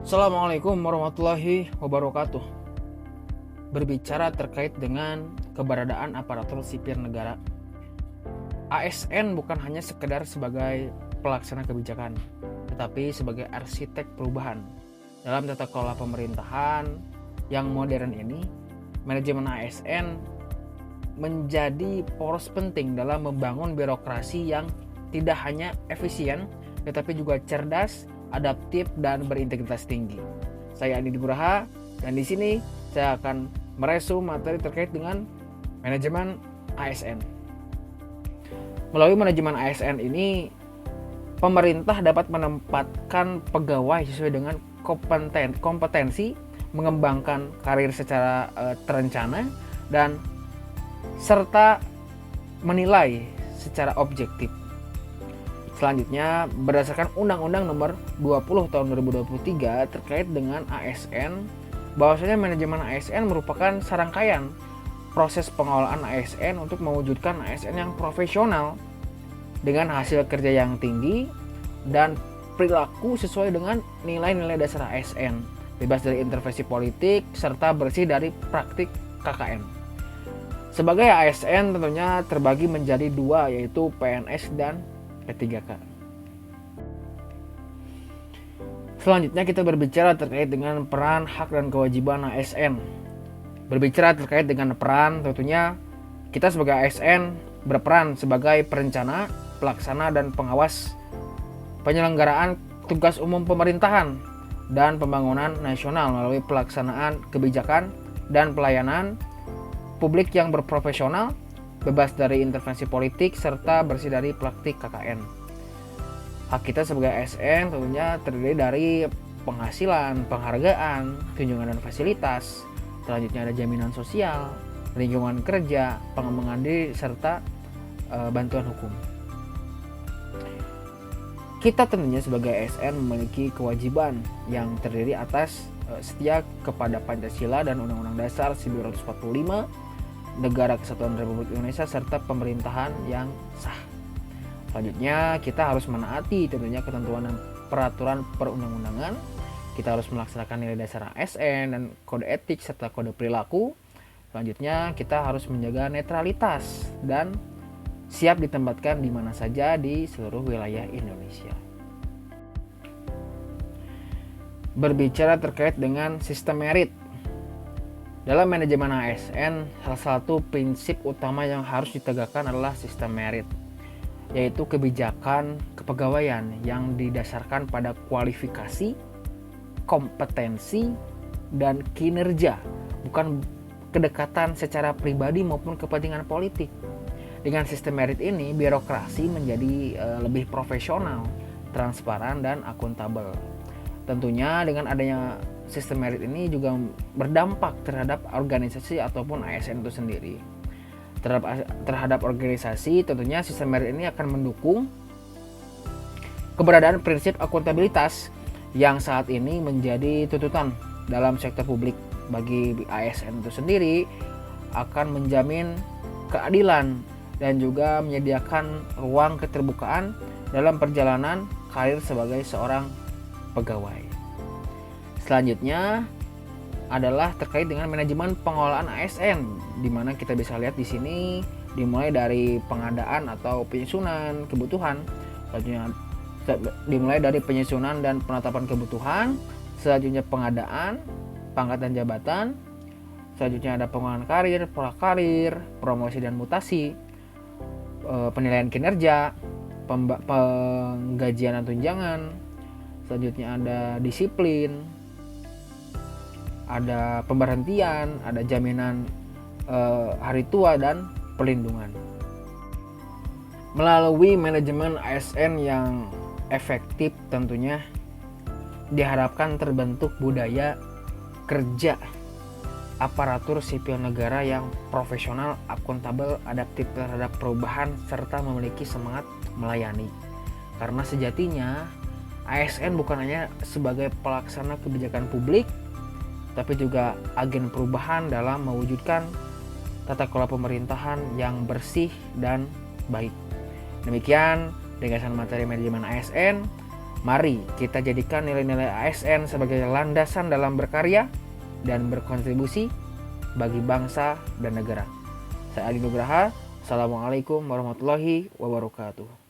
Assalamualaikum warahmatullahi wabarakatuh. Berbicara terkait dengan keberadaan aparatur sipil negara, ASN bukan hanya sekedar sebagai pelaksana kebijakan, tetapi sebagai arsitek perubahan. Dalam tata kelola pemerintahan yang modern ini, manajemen ASN menjadi poros penting dalam membangun birokrasi yang tidak hanya efisien, tetapi juga cerdas, adaptif, dan berintegritas tinggi. Saya Andi Nugraha, dan di sini saya akan meresum materi terkait dengan manajemen ASN. Melalui manajemen ASN ini, pemerintah dapat menempatkan pegawai sesuai dengan kompetensi, mengembangkan karir secara terencana, dan serta menilai secara objektif. Selanjutnya, berdasarkan Undang-Undang Nomor 20 Tahun 2023 terkait dengan ASN, bahwasanya manajemen ASN merupakan serangkaian proses pengelolaan ASN untuk mewujudkan ASN yang profesional dengan hasil kerja yang tinggi dan perilaku sesuai dengan nilai-nilai dasar ASN, bebas dari intervensi politik serta bersih dari praktik KKN. Sebagai ASN tentunya terbagi menjadi dua, yaitu PNS dan P3K. Selanjutnya kita berbicara terkait dengan peran, hak, dan kewajiban ASN. Berbicara terkait dengan peran, tentunya kita sebagai ASN berperan sebagai perencana, pelaksana, dan pengawas penyelenggaraan tugas umum pemerintahan dan pembangunan nasional melalui pelaksanaan kebijakan dan pelayanan publik yang berprofesional, bebas dari intervensi politik, serta bersih dari praktik KKN. Hak kita sebagai ASN tentunya terdiri dari penghasilan, penghargaan, tunjangan dan fasilitas. Selanjutnya ada jaminan sosial, lingkungan kerja, pengembangan diri, serta bantuan hukum. Kita tentunya sebagai ASN memiliki kewajiban yang terdiri atas setia kepada Pancasila dan Undang-Undang Dasar 1945, Negara Kesatuan Republik Indonesia, serta pemerintahan yang sah. Selanjutnya, kita harus menaati tentunya ketentuan dan peraturan perundang-undangan. Kita harus melaksanakan nilai dasar ASN dan kode etik serta kode perilaku. Selanjutnya, kita harus menjaga netralitas dan siap ditempatkan di mana saja di seluruh wilayah Indonesia. Berbicara terkait dengan sistem merit. Dalam manajemen ASN, salah satu prinsip utama yang harus ditegakkan adalah sistem merit, yaitu kebijakan kepegawaian yang didasarkan pada kualifikasi, kompetensi, dan kinerja, bukan kedekatan secara pribadi maupun kepentingan politik. Dengan sistem merit ini, birokrasi menjadi lebih profesional, transparan, dan akuntabel. Tentunya dengan adanya sistem merit ini juga berdampak terhadap organisasi ataupun ASN itu sendiri. Terhadap organisasi, tentunya sistem merit ini akan mendukung keberadaan prinsip akuntabilitas yang saat ini menjadi tuntutan dalam sektor publik. Bagi ASN itu sendiri akan menjamin keadilan dan juga menyediakan ruang keterbukaan dalam perjalanan karir sebagai seorang pegawai. Selanjutnya adalah terkait dengan manajemen pengelolaan ASN, di mana kita bisa lihat di sini dimulai dari pengadaan atau penyusunan kebutuhan, selanjutnya dimulai dari penyusunan dan penetapan kebutuhan, selanjutnya pengadaan, pangkat dan jabatan, selanjutnya ada pengembangan karir, prakarir, promosi dan mutasi, penilaian kinerja, penggajian dan tunjangan, selanjutnya ada disiplin, ada pemberhentian, ada jaminan hari tua dan perlindungan. Melalui manajemen ASN yang efektif, tentunya diharapkan terbentuk budaya kerja aparatur sipil negara yang profesional, akuntabel, adaptif terhadap perubahan, serta memiliki semangat melayani. Karena sejatinya ASN bukan hanya sebagai pelaksana kebijakan publik, tapi juga agen perubahan dalam mewujudkan tata kelola pemerintahan yang bersih dan baik. Demikian ringkasan materi manajemen ASN. Mari kita jadikan nilai-nilai ASN sebagai landasan dalam berkarya dan berkontribusi bagi bangsa dan negara. Saya Adi Nugraha. Assalamualaikum warahmatullahi wabarakatuh.